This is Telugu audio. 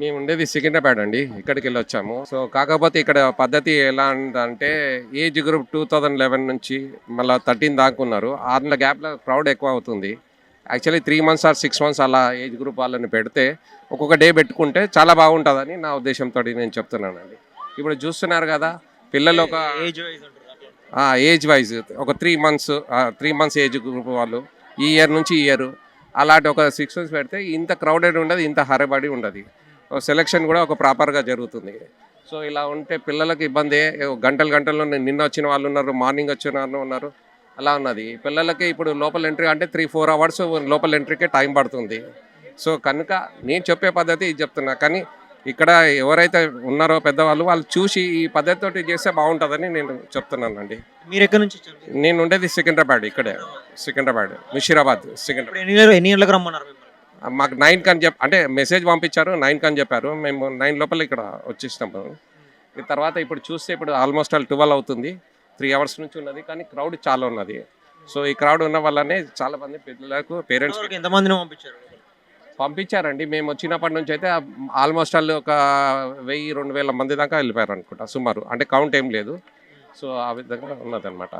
మేము ఉండేది సికింద్రాబాద్ అండి. ఇక్కడికి వెళ్ళొచ్చాము. సో కాకపోతే ఇక్కడ పద్ధతి ఎలా ఉందంటే ఏజ్ గ్రూప్ 2011 నుంచి మళ్ళీ 13 దాకా ఉన్నారు. 6 నెలల గ్యాప్లో క్రౌడ్ ఎక్కువ అవుతుంది. యాక్చువల్లీ 3 మంత్స్ ఆర్ 6 మంత్స్ అలా ఏజ్ గ్రూప్ వాళ్ళని పెడితే ఒక్కొక్క డే పెట్టుకుంటే చాలా బాగుంటుందని నా ఉద్దేశంతో నేను చెప్తున్నానండి. ఇప్పుడు చూస్తున్నారు కదా పిల్లలు ఒక ఏజ్ వైజ్ ఉంటారు అట్లా. ఏజ్ వైజ్ ఒక 3 మంత్స్ ఏజ్ గ్రూప్ వాళ్ళు ఈ ఇయర్ నుంచి ఈ ఇయర్ అలాంటి ఒక 6 మంత్స్ పెడితే ఇంత క్రౌడెడ్ ఉండదు, ఇంత హరబడి ఉండదు. సెలక్షన్ కూడా ఒక ప్రాపర్గా జరుగుతుంది. సో ఇలా ఉంటే పిల్లలకి ఇబ్బంది. గంటలు గంటల్లో నిన్న వచ్చిన వాళ్ళు ఉన్నారు, మార్నింగ్ వచ్చిన వాళ్ళు ఉన్నారు, అలా ఉన్నది. పిల్లలకి ఇప్పుడు లోపల ఎంట్రీ అంటే 3-4 అవర్స్ లోపల ఎంట్రీకే టైం పడుతుంది. సో కనుక నేను చెప్పే పద్ధతి ఇది చెప్తున్నా. కానీ ఇక్కడ ఎవరైతే ఉన్నారో పెద్దవాళ్ళు వాళ్ళు చూసి ఈ పద్ధతితోటి చేస్తే బాగుంటుందని నేను చెప్తున్నానండి. మీరు ఎక్కడి నుంచి వచ్చారు? నేను ఉండేది సికింద్రాబాద్, ఇక్కడే సికింద్రాబాద్, ముషీరాబాద్, సికింద్రాబాద్. ఇప్పుడు ఎన్ని గంటలకు రమ్మన్నారు మిమ్మల్ని? మాకు 9 కని అంటే మెసేజ్ పంపించారు, 9 కని చెప్పారు. మేము 9 లోపల ఇక్కడ వచ్చేసినాము. ఈ తర్వాత ఇప్పుడు చూస్తే ఇప్పుడు ఆల్మోస్ట్ 12 అవుతుంది. 3 అవర్స్ నుంచి ఉన్నది, కానీ క్రౌడ్ చాలా ఉన్నది. సో ఈ క్రౌడ్ ఉన్న వల్లనే చాలా మంది పిల్లలకు పేరెంట్స్ ఇంతవరకు ఎంతమందిని పంపించారు? పంపించారండి. మేము వచ్చినప్పటి నుంచి అయితే ఆల్మోస్ట్ ఒక 1000-2000 మంది దాకా వెళ్ళిపోయారు అనుకుంటా సుమారు. అంటే కౌంట్ ఏం లేదు. సో ఆ విధంగా ఉన్నదన్నమాట.